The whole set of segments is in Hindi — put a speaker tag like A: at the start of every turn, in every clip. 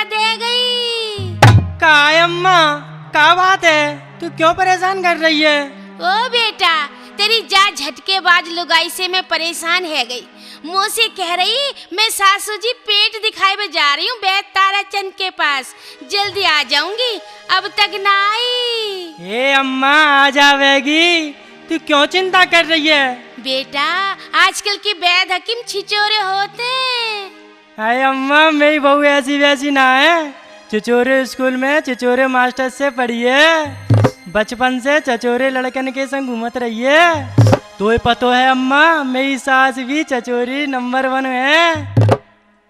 A: दे गई।
B: का है अम्मा, का बात है? तू क्यों परेशान कर रही है?
A: ओ बेटा, तेरी जा झटकेबाज लुगाई से मैं परेशान है गई। मुँह से कह रही मैं सासू जी पेट दिखाए में जा रही हूँ बैद ताराचंद के पास, जल्दी आ जाऊंगी, अब तक ना आई।
B: ए अम्मा आ जावेगी, तू क्यों चिंता कर रही है?
A: बेटा आजकल के वैद हकीम छिचोरे होते।
B: अरे अम्मा मेरी बहू ऐसी वैसी ना है, चिचोरे स्कूल में चिचोरे मास्टर से पढ़ी है, बचपन से चचोरे लड़कन के संग घूमत रही है। तो ये पतो है अम्मा, मेरी सास भी चचोरी नंबर 1 है।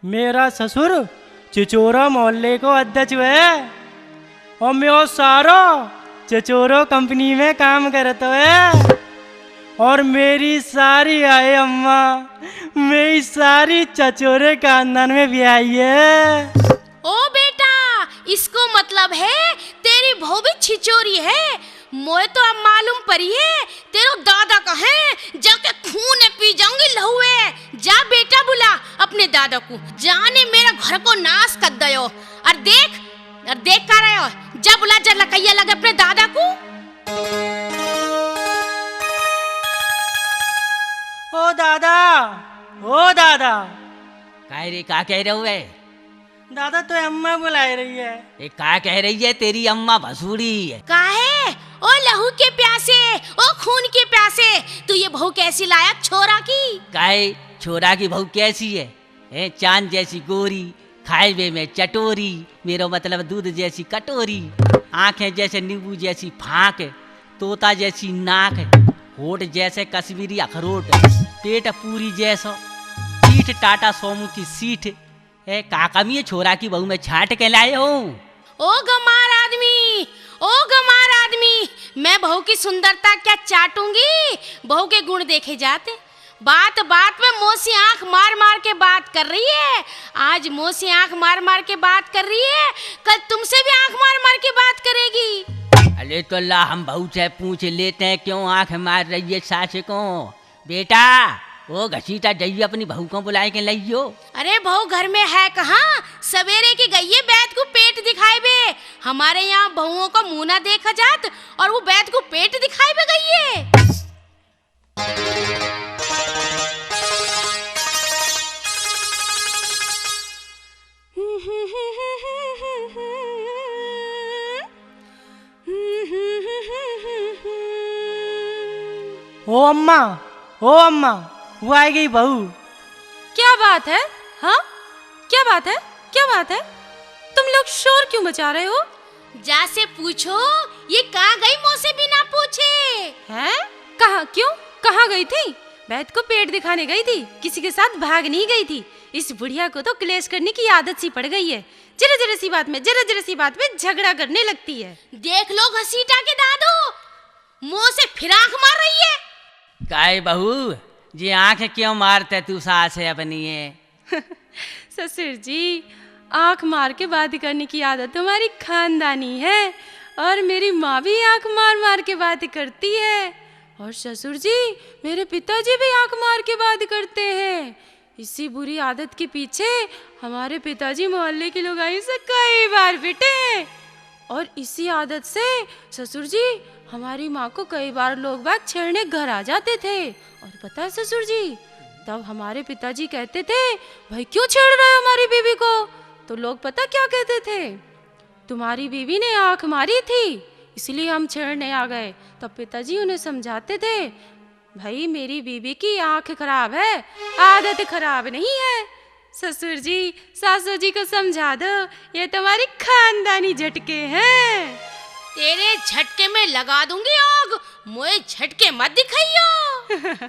B: मेरा ससुर चिचोरा मोहल्ले को अध्यक्ष है और मैं सारो चचोरो कंपनी में काम करता है। और मेरी सारी आए अम्मा, मेरी सारी चचोरे खानदान में भी आई है।
A: ओ बेटा, इसको मतलब है तेरी बहू भी छिचोरी है। मोए तो अब मालूम पड़ी है तेरो दादा का है, जाके खून पी जाऊंगी लहुए। जा बेटा बुला अपने दादा को, जाने मेरा घर को नाश कर दयो। और देख कर रहे हो, जा बुला, जा लकैया लगे अपने दादा को।
B: ओ दादा, ओ दादा।
C: काय रे, का कह रहे हुए?
B: दादा तो अम्मा बुला रही है।
C: ये का कह रही है? तेरी अम्मा भसूड़ी है।
A: काहे? ओ लहू के प्यासे, ओ खून के प्यासे, तू ये बहू कैसी लाया छोरा की?
C: काहे छोरा की बहू कैसी है? चांद जैसी गोरी, खाए में चटोरी, मेरा मतलब दूध जैसी कटोरी, आंखें जैसे नींबू जैसी फांक, तोता जैसी नाक, होठ जैसे कश्मीरी अखरोट, पेट पूरी जैसा, पीठ टाटा सोमू की सीट है। का कमी है छोरा की बहू में छाट के लाए हो?
A: ओ गमार आदमी, ओ गमार आदमी, मैं बहू की सुंदरता क्या चाटूंगी? बहू के गुण देखे जाते। बात बात में मुंह से आंख मार मार के बात कर रही है। आज मुंह से आंख मार मार के बात कर रही है, कल तुमसे भी आंख मार मार के बात करेगी।
C: अरे तो ला, हम बहू से पूछ लेते हैं क्यों आंख मार रही है सास को। बेटा वो घसीटा जाइए अपनी बहू को बुलाए के लाइयो।
A: अरे बहू घर में है कहाँ? सवेरे की गई है बैद को पेट दिखाए बे। हमारे यहाँ बहुओं को मुंह ना देखा जात और वो बैद को पेट दिखाए बे गई है।
B: ओ अम्मा, ओ अम्मा, वो आ गई बहू।
D: क्या बात है? हाँ, क्या बात है? क्या बात है? तुम लोग शोर क्यों मचा रहे हो?
A: जा से पूछो, ये कहाँ गई मुँह से बिना पूछे?
D: हैं? कहाँ? क्यों? कहाँ गई थी? बैद को पेट दिखाने गई थी, किसी के साथ भाग नहीं गई थी। इस बुढ़िया को तो क्लेश करने की आदत सी पड़ गई है। जरा जरा सी बात में झगड़ा करने लगती है।
A: देख लो घसीटा के दादू, मुँह से फिर आंख मार रही है।
C: काय बहू जी आंख क्यों मारते तू सास है अपनी है?
D: ससुर जी, आंख मार के बात करने की आदत हमारी खानदानी है और मेरी माँ भी आंख मार मार के बात करती है। और ससुर जी, मेरे पिताजी भी आंख मार के बात करते हैं। इसी बुरी आदत के पीछे हमारे पिताजी मोहल्ले की लुगाई से कई बार पिटे हैं। और इसी आदत से ससुर जी, हमारी माँ को कई बार लोग बाग छेड़ने घर आ जाते थे। और पता है ससुर जी, तब हमारे पिताजी कहते थे, भाई क्यों छेड़ रहे हो हमारी बीवी को? तो लोग पता क्या कहते थे, तुम्हारी बीवी ने आंख मारी थी इसलिए हम छेड़ने आ गए। तब पिताजी उन्हें समझाते थे, भाई मेरी बीवी की आंख खराब है, आदत खराब नहीं है। ससुर जी, सासू जी को समझा दो, ये तुम्हारी खानदानी झटके हैं।
A: तेरे झटके में लगा दूंगी आग, मोए झटके मत दिखाइयो।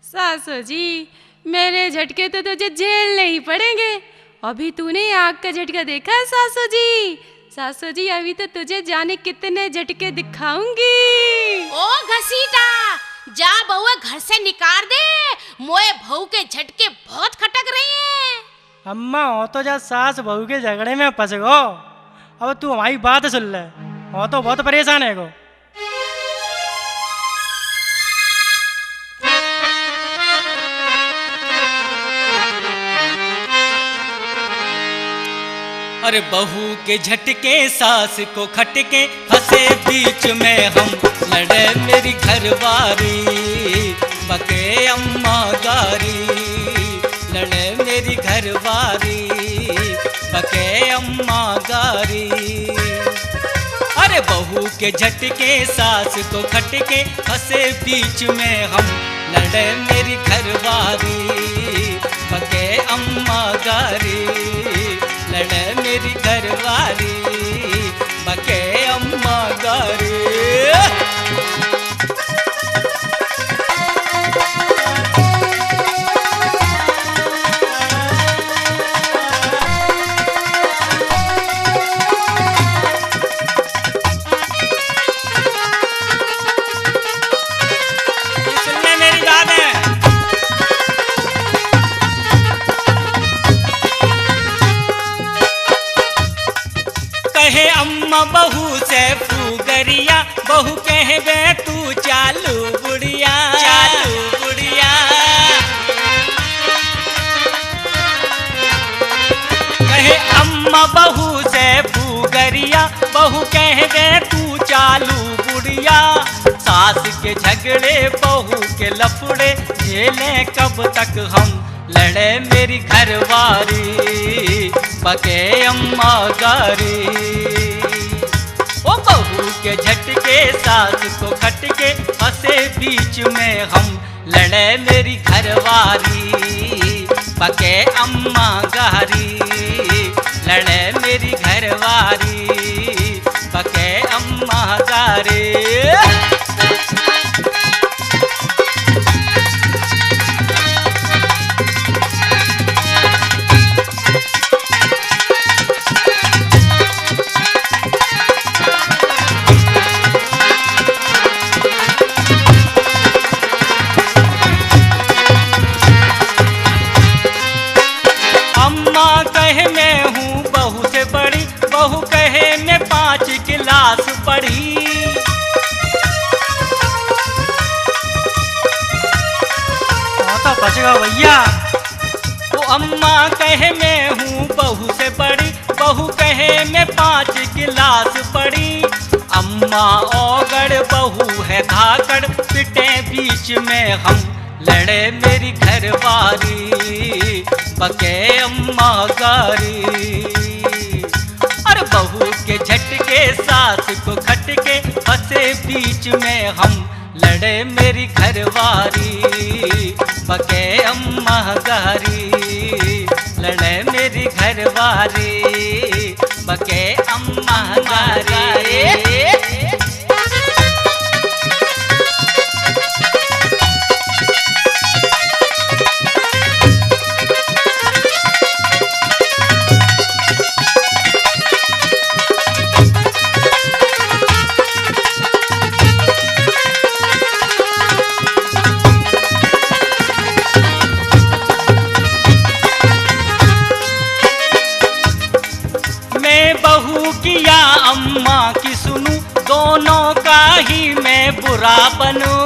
D: सासू जी, मेरे झटके तो तुझे झेल नहीं पड़ेंगे। अभी तूने आग का झटका देखा है सासू जी? सासू जी, अभी तो तुझे जाने कितने झटके दिखाऊंगी।
A: ओ घसीटा, जा बहू घर से निकाल दे, मोए बहू के झटके बहुत खटक रही हैं।
B: अम्मा हो तो जा सास बहू के झगड़े में फंस गो। अब तू हमारी बात सुन ले, हो तो बहुत परेशान है गो।
E: अरे बहू के झटके सास को खटके फंसे बीच में हम लड़े मेरी घरवारी बके अम्मा गारी लड़े मेरी घरवारी बके अम्मा गारी। अरे बहू के झटके सास को खटके फंसे बीच में हम लड़े मेरी घरवारी बके अम्मा गारी लड़े मेरी घरवारी बके अम्मा गारी। कहे अम्मा बहू से फूगरिया बहू कहबे तू चालू बुढ़िया चालू बुढ़िया। कहे अम्मा बहू से फूगरिया बहू कहबे तू चालू बुढ़िया। सास के झगड़े बहू के लफड़े झेले कब तक हम लड़े मेरी घरवारी बके अम्मा गारी। ओ बहू के झटके सास को खटके फंसे बीच में हम लड़े मेरी घरवारी बके अम्मा गारी लड़े मेरी घरवारी बके अम्मा गारी। कहे मैं हूँ बहू से बड़ी बहू कहे मैं 5 क्लास पढ़ी।
B: तो बचेगा भैया।
E: वो अम्मा कहे मैं हूँ बहू से बड़ी बहू कहे मैं 5 क्लास पढ़ी। अम्मा औगड़ बहू है धाकड़ पिटे बीच में हम लड़े मेरी घरवारी बके अम्मा गारी। और बहू के झटके सास को खटके फंसे बीच में हम लड़े मेरी घरवारी बके अम्मा गारी लड़े मेरी घरवारी बके अम्मा गारी। किया अम्मा की सुनूं दोनों का ही मैं बुरा बनूं।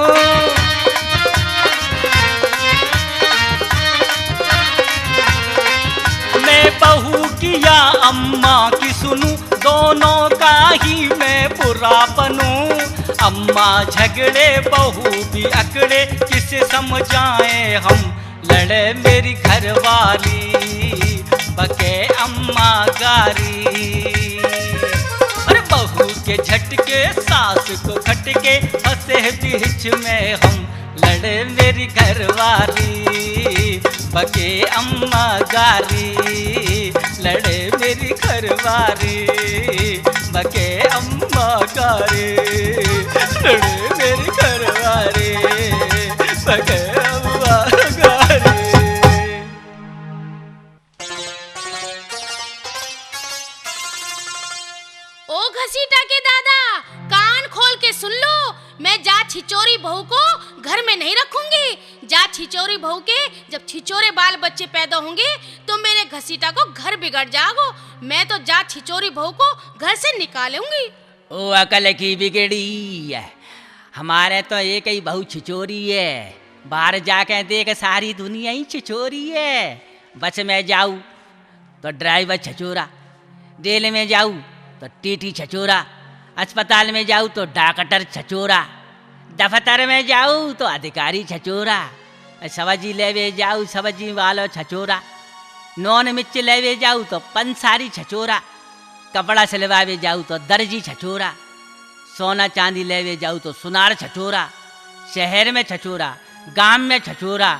E: मैं बहू किया अम्मा की सुनूं दोनों का ही मैं बुरा बनूं। अम्मा झगड़े बहू भी अकड़े किसे समझाएं हम लड़े मेरी घरवाली बके अम्मा गारी। बहू के झटके सास को खटके फंसे बीच में हम लड़े मेरी घरवाली बके अम्मा गारी लड़े मेरी घरवाली बके अम्मा गारी लड़े मेरी घरवाली बके अम्मा गारी।
A: ओ घसीटा के दादा कान खोल के सुन लो, मैं जा छिचोरी बहू को घर में नहीं रखूंगी। जा छिचोरी बहू के जब छिचोरे बाल बच्चे पैदा होंगे तो मेरे घसीटा को घर बिगड़ जाओगे। मैं तो जा छिचोरी बहू को घर से निकालूंगी।
C: ओ अकल की बिगड़ी है, हमारे तो एक ही बहू छिचोरी है। बाहर जाके देख सारी दुनिया ही छिचोरी है। बस मैं जाऊँ तो ड्राइवर छिचोरा, रेल में जाऊँ तो टीटी छचोरा, अस्पताल में जाऊँ तो डॉक्टर छचोरा, दफ्तर में जाऊँ तो अधिकारी छचोरा, सब्जी लेवे जाऊँ सब्जी वालो छचोरा, नॉन मिर्च लेवे जाऊँ तो पंसारी छचोरा, कपड़ा सिलवावे जाऊँ तो दर्जी छचोरा, सोना चांदी लेवे जाऊँ तो सुनार छचोरा, शहर में छचोरा, गांव में छचोरा,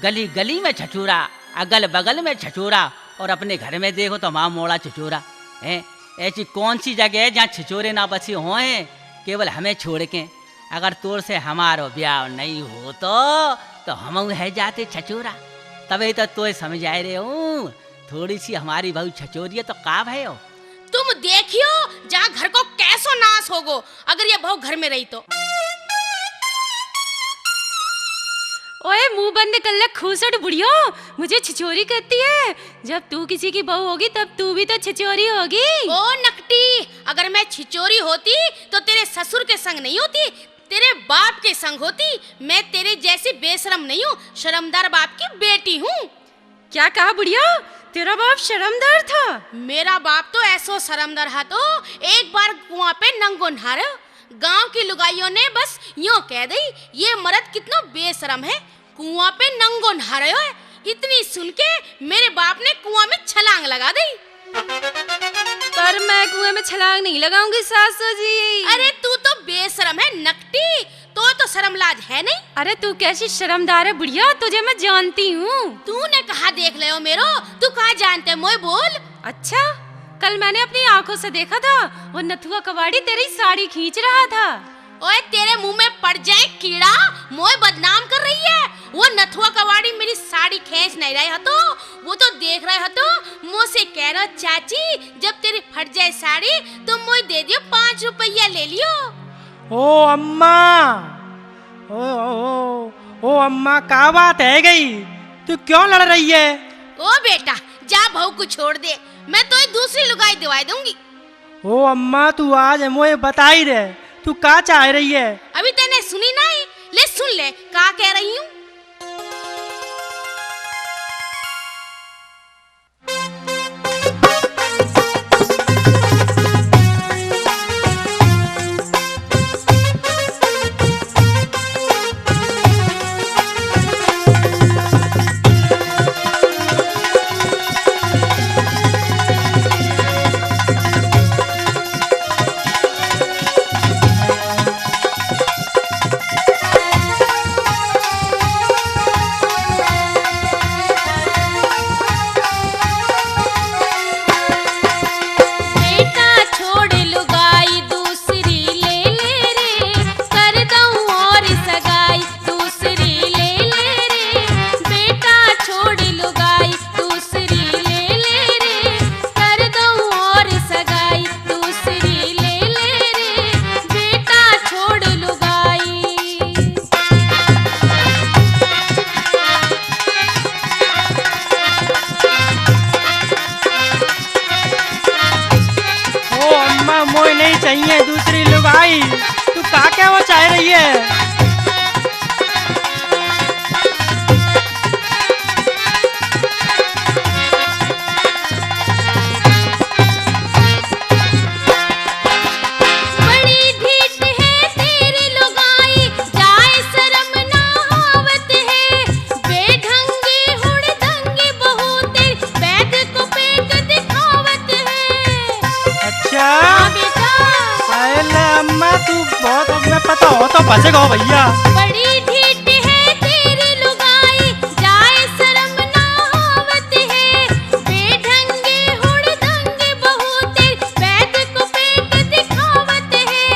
C: गली गली में छचोरा, अगल बगल में छचोरा, और अपने घर में देखो तो माँ मोड़ा छचोरा है। ऐसी कौन सी जगह है जहाँ छिछोरे ना बसी हुए हैं केवल हमें छोड़ के? अगर तोर से हमारो ब्याह नहीं हो तो हम है जाते छचोरा। तभी तो समझ आए रहे हूँ, थोड़ी सी हमारी बहू छचोरी है तो का है हो।
A: तुम देखियो जहाँ घर को कैसो नाश होगो अगर ये बहू घर में रही तो।
D: ओए मुंह बंद कर ले खूसट बुढ़ियो, मुझे छिछोरी कहती है। जब तू किसी की बहू होगी तब तू भी तो छिछोरी होगी।
A: ओ नकटी, अगर मैं छिचोरी होती तो तेरे ससुर के संग नहीं होती, तेरे बाप के संग होती। मैं तेरे जैसी बेशरम नहीं हूँ, शर्मदार बाप की बेटी हूँ।
D: क्या कहा बुढ़िया, तेरा बाप शर्मदार था?
A: मेरा बाप तो ऐसो शर्मदार है तो एक बार कुआं पे नंगो नहार, गांव की लुगाइयों ने बस यूं कह दी ये मर्द कितना बेशरम है, कुआं पे नंगो नहा रहे हो। इतनी सुन के मेरे बाप ने कुआं में छलांग लगा दी।
D: पर मैं कुएं में छलांग नहीं लगाऊंगी सासू जी।
A: अरे तू तो बेशरम है नकटी, तो शर्मलाज है नहीं।
D: अरे तू कैसी शर्मदार है बुढ़िया, तुझे मैं जानती हूँ।
A: तूने कहा देख ले मेरो, तू कहा जानते मोय बोल।
D: अच्छा, कल मैंने अपनी आंखों से देखा था, वो नथुआ कबाड़ी तेरी साड़ी खींच रहा था।
A: ओए तेरे मुंह में पड़ जाए कीड़ा, मोय बदनाम कर रही है। वो नथुआ कबाड़ी मेरी साड़ी खींच नहीं रहे तो वो तो देख रहे हो तो मुँह से कह रहा चाची जब तेरी फट जाए साड़ी तो मोय दे दियो 5 रुपया ले लियो।
B: ओ अम्मा, ओ अम्मा का बात है गई, तू क्यों लड़ रही है?
A: ओ बेटा जा बहू को छोड़ दे, मैं तो दूसरी लुगाई दिवाई दूंगी।
B: ओ अम्मा तू आज मुझे बता ही दे, तू का चाह रही है?
A: अभी तेने सुनी नहीं, ले सुन ले का कह रही हूँ।
B: चाहिए दूसरी लुगाई, तू का क्या वो चाह रही है? पता हो तो बचेगा भैया।
A: बड़ी ढीठ है तेरी लुगाई, जाए शर्म ना आवत है, बेढंगे हुड़दंगे बहू तेरी बैद को पेट दिखावत है,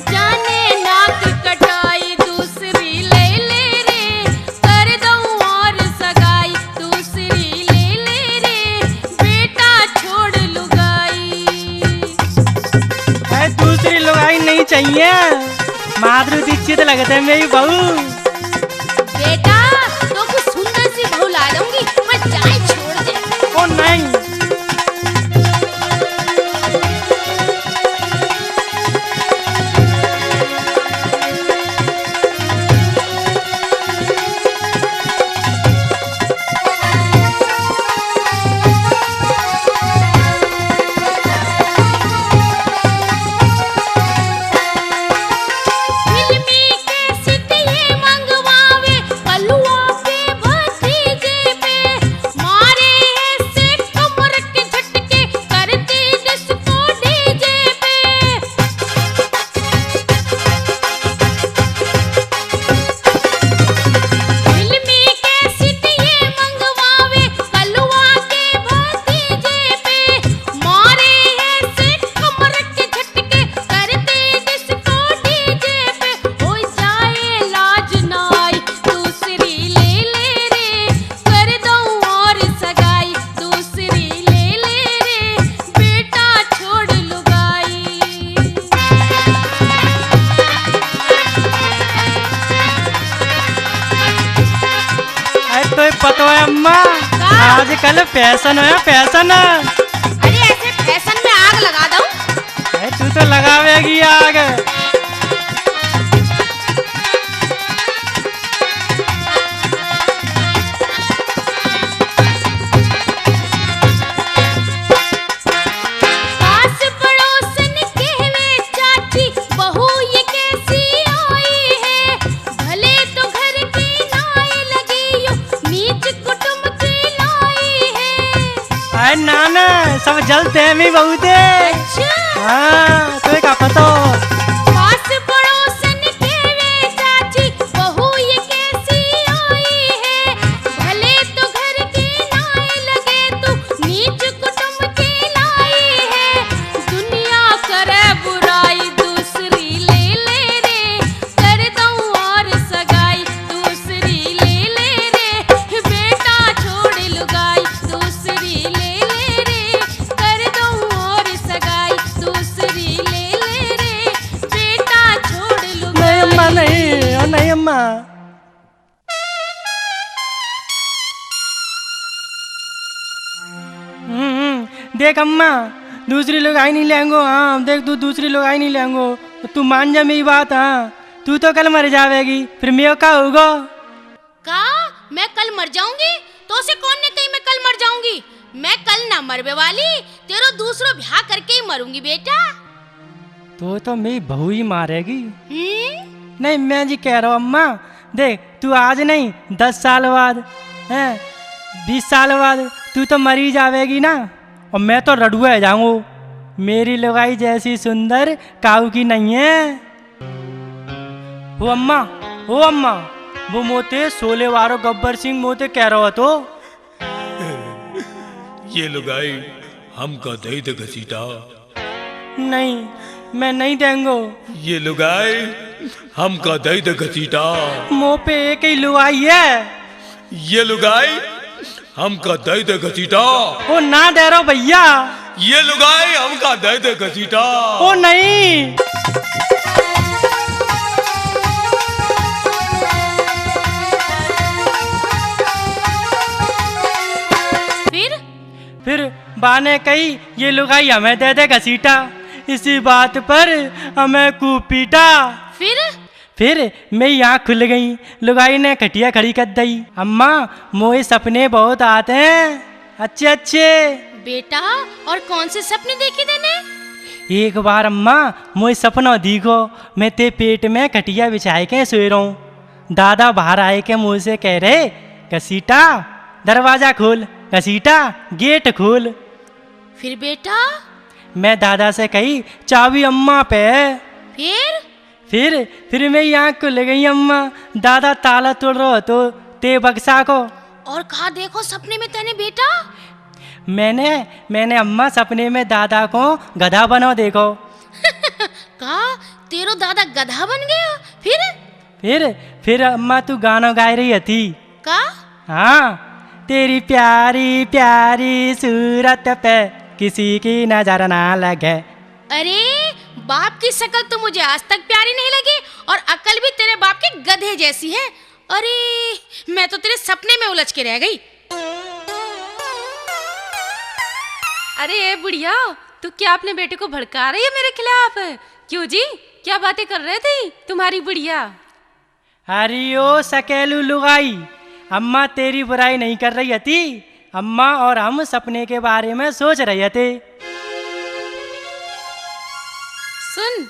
A: जाने नाक कटाई दूसरी ले ले रे, कर दूं और सगाई दूसरी ले ले रे, बेटा छोड़ लुगाई।
B: दूसरी लुगाई नहीं चाहिए, माधुरी दीक्षित लगते है मेरी बहू।
A: बेटा तो कुछ सुंदर सी बहू ला दूंगी, मैं जाए छोड़ दे।
B: ओ नहीं, पता है अम्मा, आजकल फैशन है फैशन।
A: अरे ऐसे फैशन में आग लगा दूं?
B: तू तो लगावेगी आग।
A: पास पड़ोसन के वे चाची बहू ये कैसी आई है, भले तो घर की नाई लगी यूं नीच कुटुंब की लाई है।
B: अरे नाना सब जलते हैं मी बहुत।
A: अच्छा
B: हाँ तो क्या पता।
A: पास पड़ोसन के वे चाची बहू ये कैसी आई है, भले तो घर की नाई लगे तू नीच कुटुंब की लाई है। दुनिया करे बुराई दूसरी ले ले रे, कर दूं और सगाई दूसरी ले ले रे, बेटा छोड़ लुगाई दूसरी ले ले रे, कर दूं और सगाई दूसरी ले ले रे, बेटा छोड़
B: नहीं
A: लुगाई।
B: अम्मा नहीं, नहीं अम्मा। देख अम्मा दूसरी लोग आई नहीं लेंगो। हाँ देख तू दूसरी लोग आई नहीं लेंगो, तू मान जा मेरी बात। हाँ तू तो कल मर जावेगी, फिर मैं क्या होगा?
A: का मैं कल मर जाऊंगी? तो से कौन ने कही मैं कल मर जाऊंगी? मैं कल ना मरवे वाली, तेरो दूसरो ब्याह करके ही मरूंगी बेटा।
B: तो मेरी बहू ही मारेगी। नहीं मैं जी कह रहा हूँ अम्मा, देख तू आज नहीं 10 साल बाद है 20 साल बाद तू तो मरी जावेगी ना, और मैं तो रडुआ जाऊंगा। मेरी लुगाई जैसी सुंदर काऊ की नहीं है। वो अम्मा, ओ अम्मा, वो मोते सोले वारो गब्बर सिंह मोते कह रहा तो।
F: ये लुगाई हमका दही दे घसीटा।
B: नहीं मैं नहीं देंगो।
F: ये लुगाई हमका दही दे घसीटा।
B: मुँह पे एक ही लुगाई है।
F: ये लुगाई हमका दही दे घसीटा।
B: ओ ना दे रहो भैया।
F: ये लुगाई हमका दही दे घसीटा।
B: ओ नहीं। फिर बाने कही ये लुगाई हमें दे दे घसीटा। इसी बात पर हमें कूपीटा। फिर मेरी आँख खुल गई, लुगाई ने खटिया खड़ी कर दी। अम्मा मोए सपने बहुत आते हैं, अच्छे अच्छे।
A: बेटा और कौन से सपने देखे तूने?
B: एक बार अम्मा मोए सपना दिखो, मैं ते पेट में खटिया बिछाए के सोए रहा हूँ। दादा बाहर आए के मुँह से कह रहे, घसीटा दरवाजा खोल, घसीटा गेट खोल।
A: फिर बेटा?
B: मैं दादा से कही चाबी अम्मा पे। फिर मेरी आँख खुल गई अम्मा, दादा ताला तोड़ रहा तो ते बक्सा को।
A: और कहा देखो सपने में तेने बेटा?
B: मैंने अम्मा सपने में दादा को गधा बनो देखो।
A: कहा तेरो दादा गधा बन गया?
B: फिर अम्मा तू गाना गाय रही थी।
A: का?
B: हाँ, तेरी प्यारी प्यारी सूरत पे किसी की नजर ना लगे।
A: अरे बाप की शक्ल तो मुझे आज तक प्यारी नहीं लगी, और अकल भी तेरे बाप के गधे जैसी है। अरे मैं तो तेरे सपने में उलझ के रह गई।
D: अरे ए बुढ़िया, तू क्या अपने बेटे को भड़का रही है मेरे खिलाफ? क्यों जी, क्या बातें कर रहे थे तुम्हारी बुढ़िया?
B: अरे ओ सकेलू लुगाई, अम्मा तेरी बुराई नहीं कर रही थी। अम्मा और हम सपने के बारे में सोच रहे थे।
D: सुन,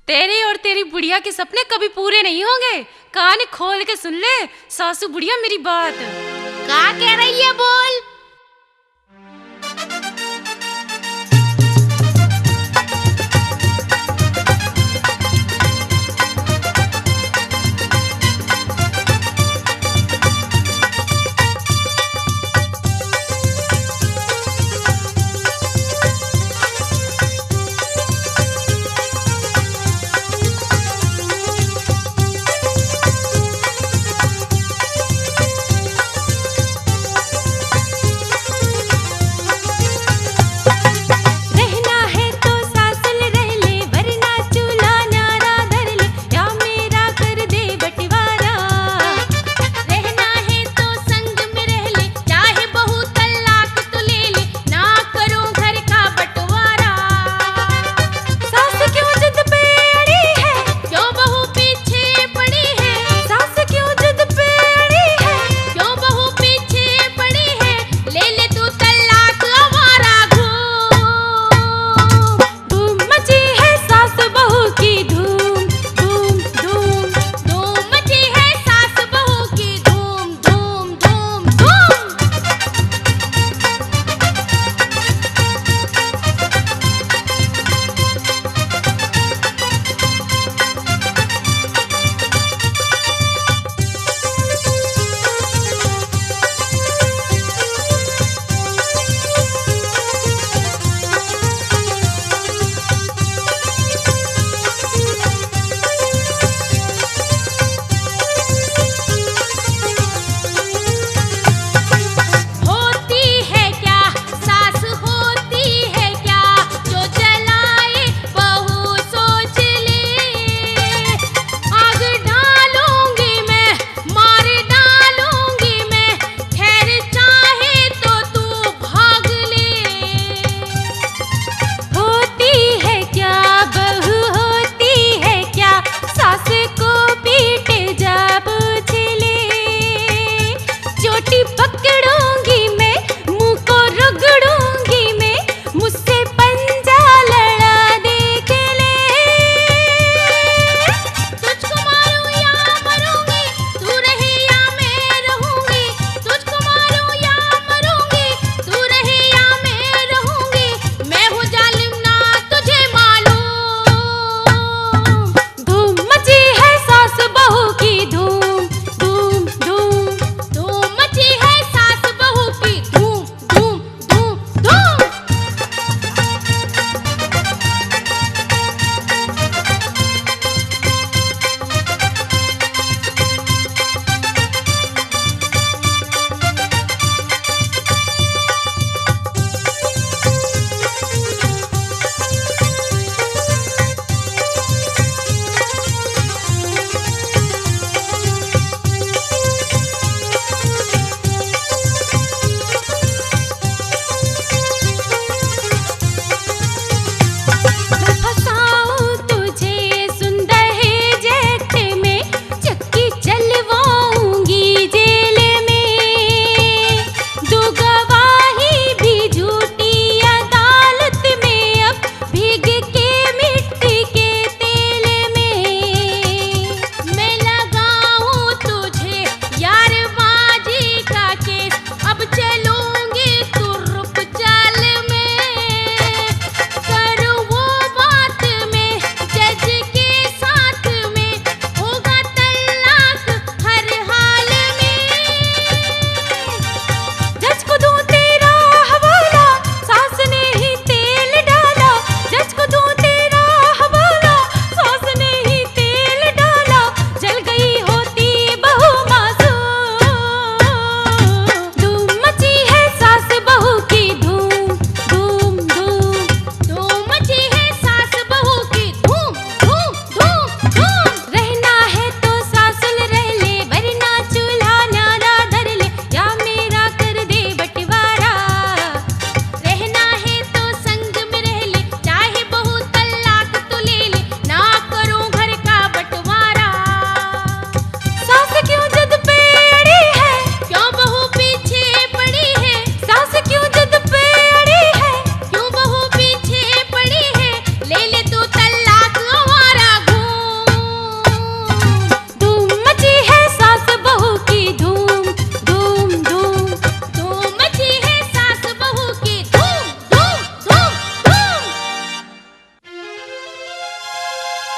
D: तेरे और तेरी बुढ़िया के सपने कभी पूरे नहीं होंगे। कान खोल के सुन ले सासू बुढ़िया मेरी बात।
A: क्या कह रही है बोल?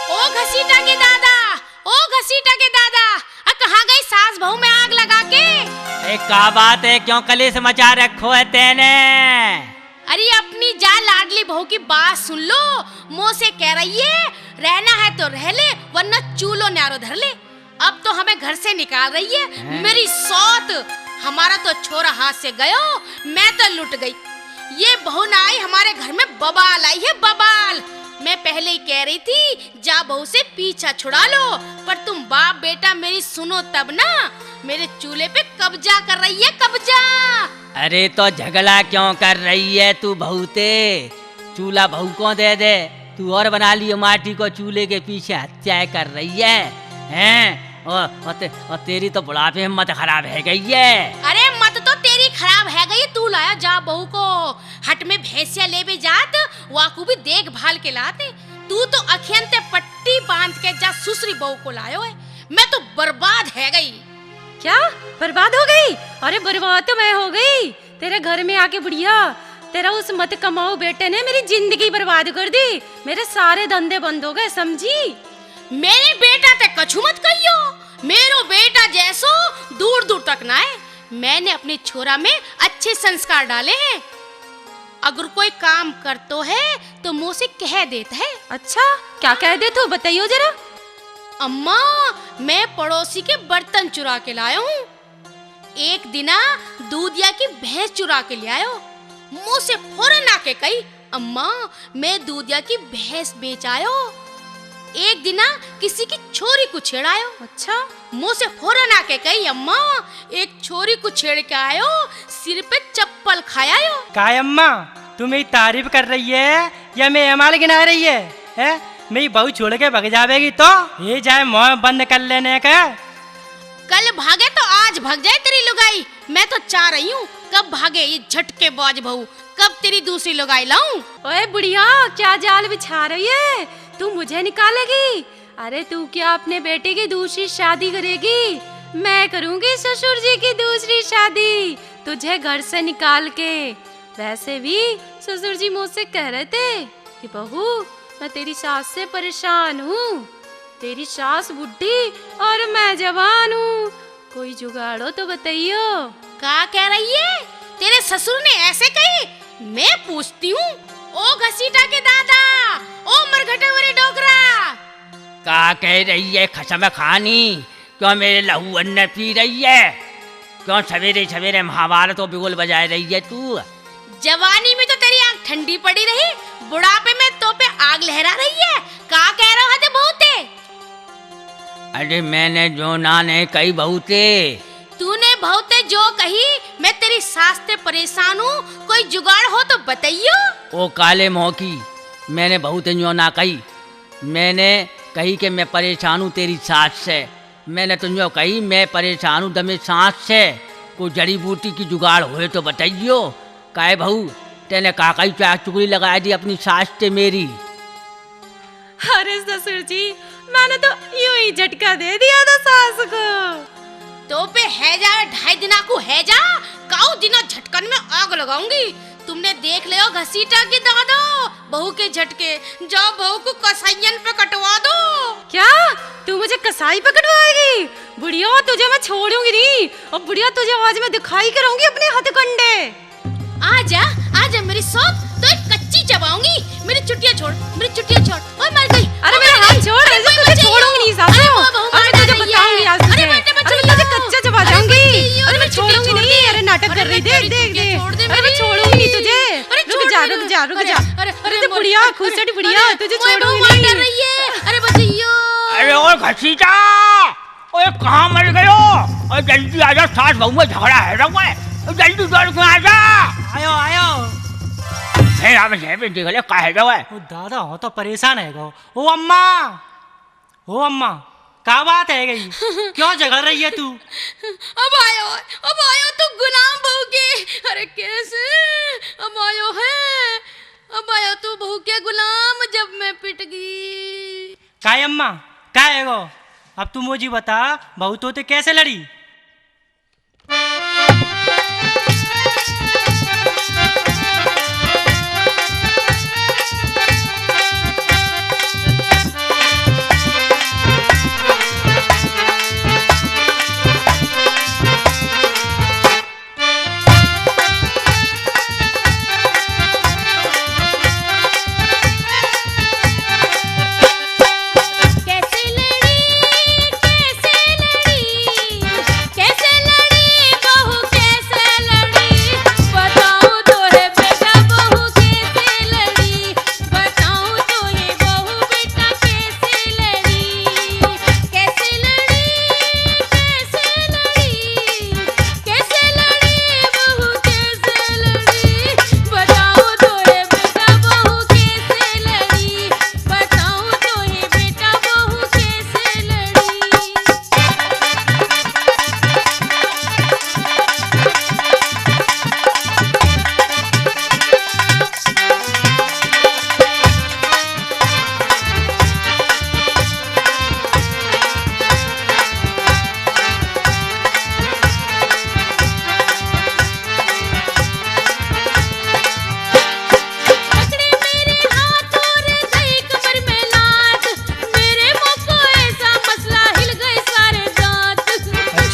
A: ओ घसीटा के दादा, ओ घसीटा के दादा, कहाँ गई सास बहू में आग लगा के?
C: का बात है, क्यों कलेश मचा रखो है तेने?
A: अरे अपनी जा लाडली बहू की बात सुन लो, मुँह से कह रही है रहना है तो रह ले वरना चूल्हो न्यारो धर ले। अब तो हमें घर से निकाल रही है मेरी सौत। हमारा तो छोरा हाथ से गयो, मैं तो लुट गई। ये बहू ना आई हमारे घर में बबाल आई है, बबाल। मैं पहले ही कह रही थी जा बहू से पीछा छुड़ा लो, पर तुम बाप बेटा मेरी सुनो तब ना। मेरे चूल्हे पे कब्जा कर रही है, कब्जा।
C: अरे तो झगड़ा क्यों कर रही है तू बहुते? चूल्हा बहू को दे दे, तू और बना लियो माटी को। चूल्हे के पीछे हत्या कर रही है, हैं? और तेरी तो बुढ़ापे में मत खराब है गई है।
A: अरे मत तो तेरी खराब है गई, तू लाया जा बहू को। हट में भैंसिया ले भी जात, वाकू भी देखभाल के लाते। तू तो अखियंते पट्टी बांध के जा सुसरी बहू को लायो है। मैं तो बर्बाद है गई।
D: क्या बर्बाद हो गई? अरे बर्बाद तो मैं हो गई तेरे घर में आके बुढ़िया। तेरा उस मत कमाओ बेटे ने मेरी जिंदगी बर्बाद कर दी। मेरे सारे धंधे बंद हो गए, समझी?
A: मेरे बेटा ते कछु मत कहियो। मेरो बेटा जैसो दूर दूर तक ना है। मैंने अपने छोरा में अच्छे संस्कार डाले हैं। अगर कोई काम करतो है तो मुँह से कह देता है।
D: अच्छा क्या कह दे तू, बताइयो जरा।
A: अम्मा मैं पड़ोसी के बर्तन चुरा के लाया हूँ। एक दिना दूधिया की भैंस चुरा के ले आयो। मुँह से फौरन आके कही अम्मा मैं दूधिया की भैंस बेच आयो। एक दिना किसी की छोरी को छेड़ायो।
D: अच्छा
A: मुँह से फौरन आके कही अम्मा एक छोरी को छेड़ के आयो, सिर पे चप्पल खायायो।
B: काय अम्मा तू मेरी तारीफ कर रही है या मैं एमाल गिना रही है? मेरी बहू छोड़ के भग जाएगी तो ये जाए मुँह बंद कर लेने का।
A: कल भागे तो आज भाग जाए तेरी लुगाई। मैं तो चाह रही हूँ कब भागे ये झटके बाज बहू, कब तेरी दूसरी लुगाई लाऊं।
D: ओए बुढ़िया क्या जाल बिछा रही है? तू मुझे निकालेगी? अरे तू क्या अपने बेटे की दूसरी शादी करेगी? मैं करूंगी ससुर जी की दूसरी शादी, तुझे घर से निकाल के। वैसे भी ससुर जी मुझसे कह रहे थे कि बहू मैं तेरी सास से परेशान हूँ। तेरी सास बुढ़ी और मैं जवान हूँ, कोई जुगाड़ो तो बताइयो।
A: क्या कह रही है? तेरे ससुर ने ऐसे कही? मैं पूछती हूँ। ओ घसीटा के दादा, ओ मरघटे वरे डोगरा।
C: क्या कह रही है खसम खानी? क्यों मेरे लहू अन्न पी रही है? क्यों सवेरे सवेरे महाभारत तो बिगुल बजाए रही है तू?
A: जवानी में तो तेरी आंख ठंडी पड़ी रही, बुढ़ापे में तो पे आग लहरा रही है। क्या कह रहा है बहुते?
C: अरे मैंने जो नाने कही बहुते।
A: तूने बहुते जो कही, मैं तेरी सास से परेशान हूँ, कोई जुगाड़ हो तो बताइयो।
C: ओ काले मुँह की, मैंने बहुते जो ना कही। मैंने कही कि मैं परेशान हूँ तेरी सास से। मैंने तुझे कही मैं परेशान हूँ दमे सांस से। कोई जड़ी बूटी की जुगाड़ होए तो बताइयो। काहे बहू तेने काकाई चाक चुगली लगा दी अपनी सास से मेरी।
D: अरे ससुर जी मैंने तो यूं ही झटका दे दिया था सास को।
A: तो पे है जा 2.5 दिना को है जा, काऊ दिना झटकन में आग लगाऊंगी। तुमने देख लियो घसीटा की दादा बहू के झटके। जाओ बहू को कसाईयन पे कटवा दो।
D: क्या तू मुझे कसाई पे कटवाएगी? बुढ़िया तुझे मैं छोड़ूंगी नहीं, और बुढ़िया तुझे आज मैं दिखाई करूंगी अपने हथकंडे।
A: आजा आजा मेरी सौत, तो एक कच्ची चबाऊंगी। मेरी चुटिया छोड़, मेरी चुटिया छोड़। ओए मर गई।
D: अरे मेरा हाथ छोड़, ऐसे तुझे छोड़ूंगी नहीं सासू। अरे तुझे बताऊंगी आज तुझे। अरे मैं तुझे कच्चा चबा जाऊंगी। अरे मैं छोड़ूंगी नहीं। अरे नाटक कर रही, देख देख देख। अरे मैं छोड़ूंगी नहीं तुझे। रुक जा रुक जा रुक जा। अरे बुढ़िया खुसट बुढ़िया तुझे छोड़ूंगी नहीं।
A: अरे बचियो।
C: अरे ओ घसीटा, ओए कहाँ मर गयो? और जल्दी आजा, सास बहू में झगड़ा है रहा है। जल्दी दौड़ के आजा।
B: आयो आयो।
C: देख ले काहे गयो है?
B: ओ दादा हो तो परेशान है गो। ओ अम्मा क्या बात है गई? क्यों झगड़ रही है तू?
A: अब आयो तू गुलाम बहू के। अरे कैसे अब आयो है? अब आयो तू बहू के गुलाम जब मैं पिट गई।
B: काय अम्मा क्या है गो? अब तू मुझे बता बहू तो कैसे लड़ी?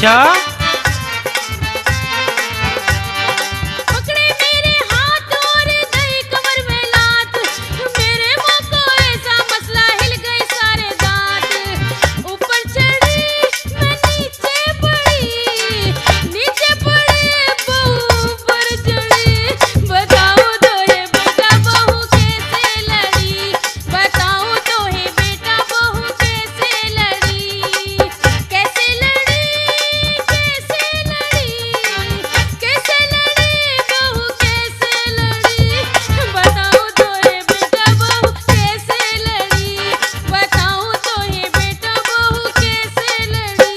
B: अच्छा,
A: पकड़े मेरे हाथ और दही कमर में लात, मेरे मुंह को ऐसा मसला हिल गए सारे दांत। ऊपर चढ़ी मैं नीचे पड़ी, नीचे पड़ी बहू ऊपर चढ़ी। बताओ तो ये बेटा बहू कैसे लड़ी, बताओ तो ये बेटा बहू कैसे लड़ी, कैसे लड़ी, कैसे लड़ी, कैसे लड़ी बहू कैसे लड़ी। बताओ तो ये बेटा बहू कैसे लड़ी, बताओ तो ये बेटा बहू कैसे लड़ी।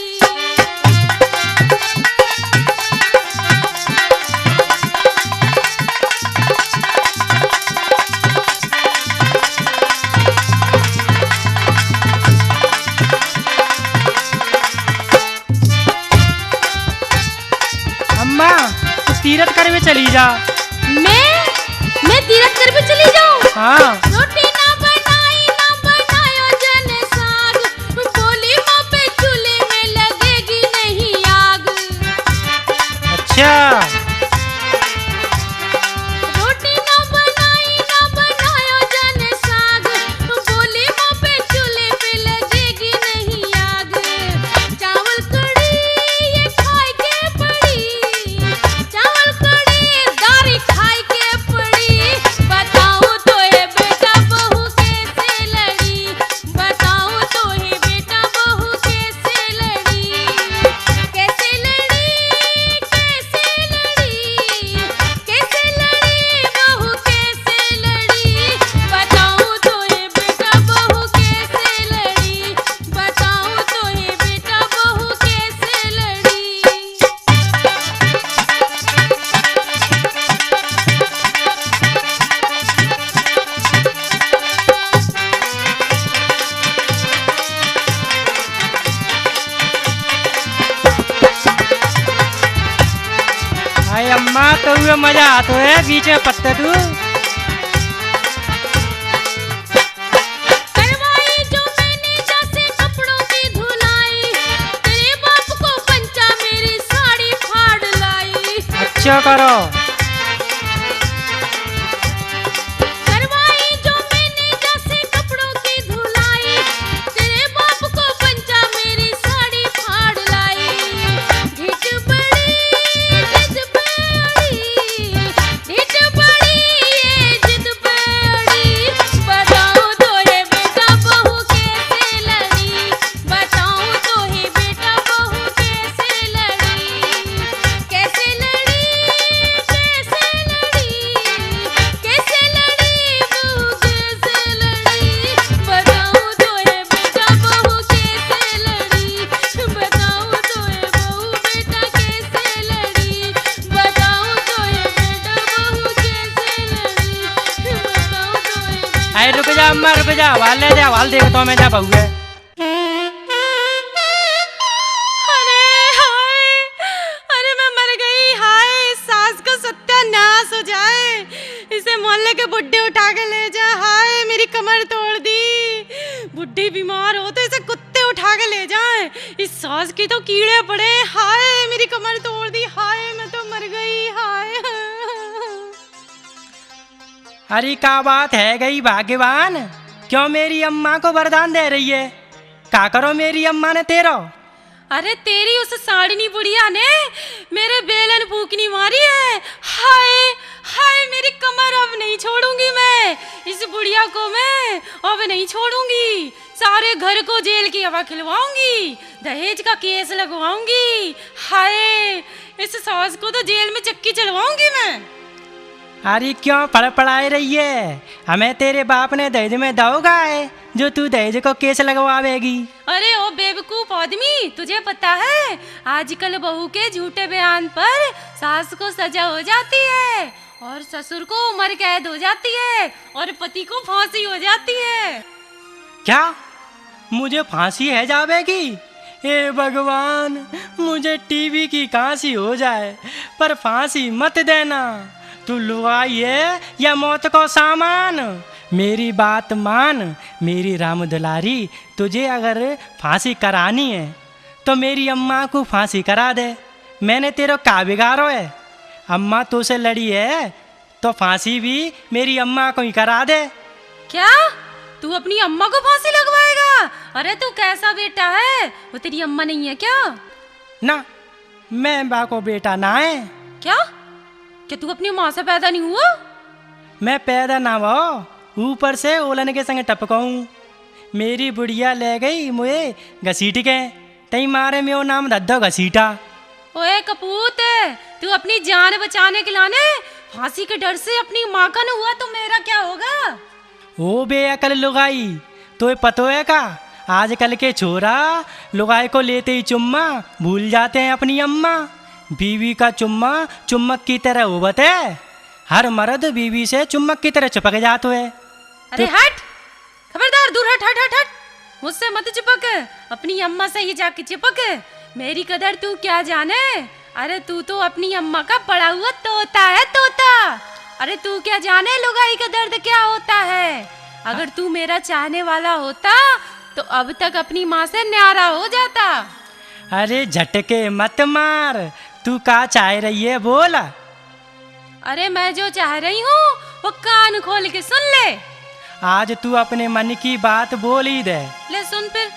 B: अम्मा तू तीरथ करवे चली जा।
A: मैं तीरथ कर भी चली जाऊं।
B: हाँ,
A: रोटी ना बनाई ना बनायो जन साग, बोली माँ पे चूल्हे में लगेगी नहीं आग।
B: अच्छा,
A: रोटी ना बनाई ना बनायो जन साग, बोली माँ पे चूल्हे पे लगेगी नहीं आग। चावल कड़ी ये खाई के पड़ी, चावल कड़ी दारी खाई के पड़ी। बताओ तो ये बेटा बहू कैसे लड़ी, बताओ तो ये बेटा बहू कैसे लड़ी, कैसे लड़ी, कैसे लड़ी, कैसे लड़ी बहू कैसे लड़ी। बताओ तो ये बेटा बहू कैसे लड़ी, बताओ तो ये बेटा बहू कैसे लड़ी।
B: भाई अम्मा तो हुए मजा आतो है बीच में पत्ते तू।
A: करवाई जो मैंने जैसे कपड़ों की धुलाई, तेरे बाप को पंचा मेरी साड़ी फाड़ लाई।
B: अच्छा करो।
A: करवाई जो मैंने जैसे कपड़ों की धुलाई, तेरे बाप को पंचा मेरी साड़ी फाड़ लाई। ढिठ बड़ी जिद पे अड़ी, ढिठ बड़ी ये जिद पे अड़ी। बताओ तो ये बेटा बहू कैसे लड़ी, बताओ तो ये बेटा बहू कैसे लड़ी, कैसे लड़ी, कैसे लड़ी, कैसे लड़ी बहू कैसे लड़ी। बताओ तो ये बेटा बहू कैसे लड़ी, बताओ तो ये बहू बेटा कैसे लड़ी, बताओ तो ये बेटा बहू कैसे लड़ी, बताओ तो ये बेटा।
B: अरे रुक जा अम्मा रुक जा, वाल ले जा, वाल देखो तो मैं जा बहू है।
D: अरे हाय, अरे मैं मर गई। हाय, इस सास का सत्यानाश हो जाए, इसे मोहल्ले के बुड्ढे उठा के ले जा। हाय, मेरी कमर तोड़ दी। बुड्ढी बीमार हो तो इसे कुत्ते उठा के ले जाए, इस सास की तो कीड़े पड़े। हाय, मेरी कमर तोड़ दी। हाय, मैं तो मर गई। हाय।
B: अरे क्या बात है गई भाग्यवान, क्यों मेरी अम्मा को वरदान दे रही है? क्या करो मेरी अम्मा ने तेरा?
D: अरे तेरी उस साड़नी बुढ़िया ने मेरे बेलन फूकनी मारी है। हाय हाय, मेरी कमर अब नहीं छोड़ूंगी मैं, इस बुढ़िया को मैं अब नहीं छोड़ूंगी। सारे घर को जेल की हवा खिलवाऊंगी, दहेज का केस लगवाऊंगी। हाय, इस सास को तो जेल में चक्की चलवाऊंगी मैं।
B: अरे क्यों पड़ाए रही है? हमें तेरे बाप ने दहेज में दोगा है जो तू दहेज को केस लगवावेगी।
D: अरे ओ बेवकूफ आदमी, तुझे पता है आजकल बहू के झूठे बयान पर सास को सजा हो जाती है और ससुर को उम्र कैद हो जाती है और पति को फांसी हो जाती है।
B: क्या मुझे फांसी है जावेगी? हे भगवान, मुझे टीवी की कांसी हो जाए पर फांसी मत देना। तू लुगाई है या मौत को सामान? मेरी बात मान मेरी राम दुलारी, तुझे अगर फांसी करानी है तो मेरी अम्मा को फांसी करा दे। मैंने तेरा का बिगाड़ो है? अम्मा तो से लड़ी है तो फांसी भी मेरी अम्मा को ही करा दे।
D: क्या तू अपनी अम्मा को फांसी लगवाएगा? अरे तू कैसा बेटा है, वो तेरी अम्मा नहीं है क्या?
B: ना, मैं बा को बेटा ना है।
D: क्या क्या तू अपनी माँ से पैदा नहीं हुआ?
B: मैं पैदा ना हो, ऊपर से ओलन के संग टपकाऊं। मेरी बुढ़िया ले गई मुझे घसीट के, तई मारे में वो नाम दद्दो घसीटा।
D: ओए कपूत, तू अपनी जान बचाने के लाने फांसी के डर से अपनी माँ का न हुआ तो मेरा क्या होगा?
B: ओ बेअकल लुगाई, तो पतो है का आजकल के छोरा लुगाई को लेते ही चुम्मा भूल जाते हैं अपनी अम्मा। बीवी का चुम्मा चुम्बक की तरह होवत है, हर मर्द बीवी से चुम्बक की तरह चिपक जाते है।
D: अरे हट, खबरदार, दूर हट हट हट हट, मुझसे मत चिपक, अपनी अम्मा से ही जाके चिपक। मेरी कदर तू क्या जाने? अरे तू तो अपनी अम्मा का पड़ा हुआ तोता है, तोता। अरे तू क्या जाने लुगाई का दर्द क्या होता है? अगर तू मेरा चाहने वाला होता तो अब तक अपनी माँ से न्यारा हो जाता।
B: अरे झटके मत मार, तू का चाह रही है बोल।
D: अरे मैं जो चाह रही हूँ वो कान खोल के सुन ले।
B: आज तू अपने मन की बात बोल ही दे।
D: ले सुन फिर।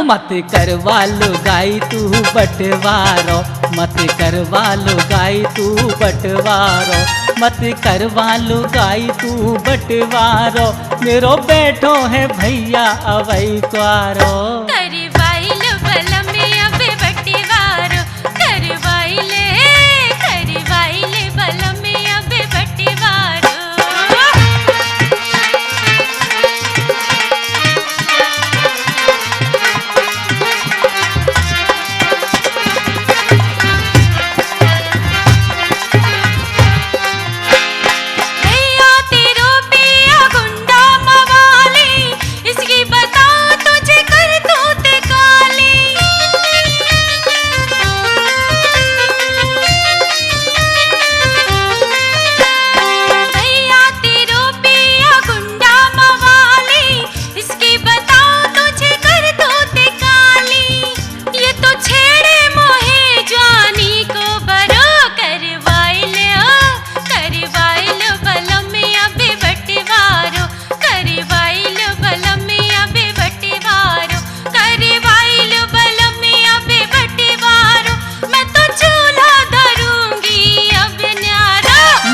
C: मत करवा लो गाई तू बटवारो, मत करवा लो गाई तू बटवारो, मत करवा लो गाई तू बटवारो, मेरो बैठो है भैया अवई क्वारो।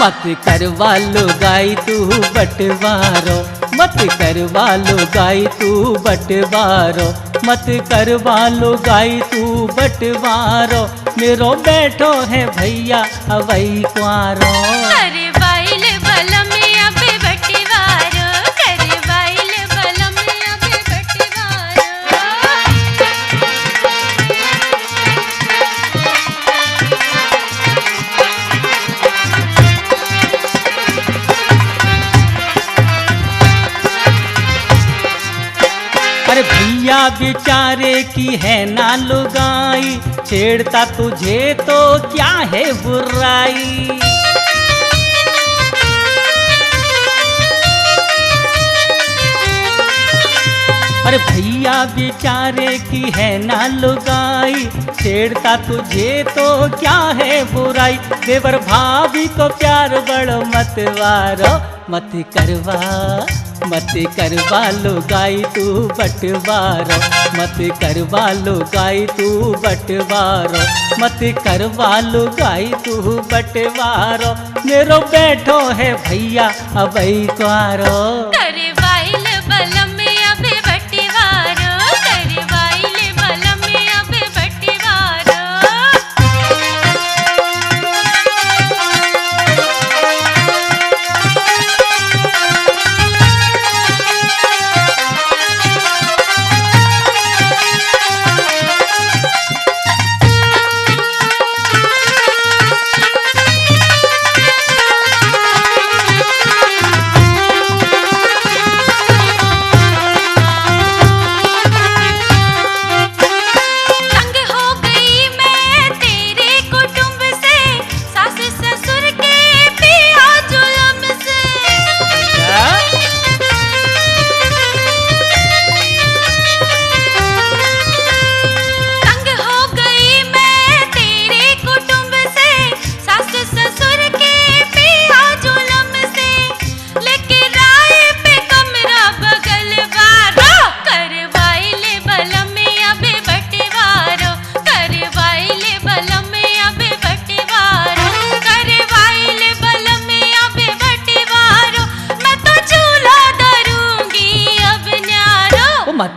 C: मत करवा लो गाई तू बटवारो, मत करवा लो गाई तू बटवारो, मत करवा लो गाई तू बटवारो, मेरो बैठो है भैया अवई क्वारो। अरे भैया बेचारे की है ना लुगाई, छेड़ता तुझे तो क्या है बुराई। अरे भैया बेचारे की है ना लुगाई, छेड़ता तुझे तो क्या है बुराई। देवर भाभी को प्यार बड़ो मतवारो, मत करवा लो गाई तू बटवारो, मत करवा लो गाई तू बटवारो, मत करवा लो गाई तू बटवारो, मेरो बैठो है भैया अवई क्वारो।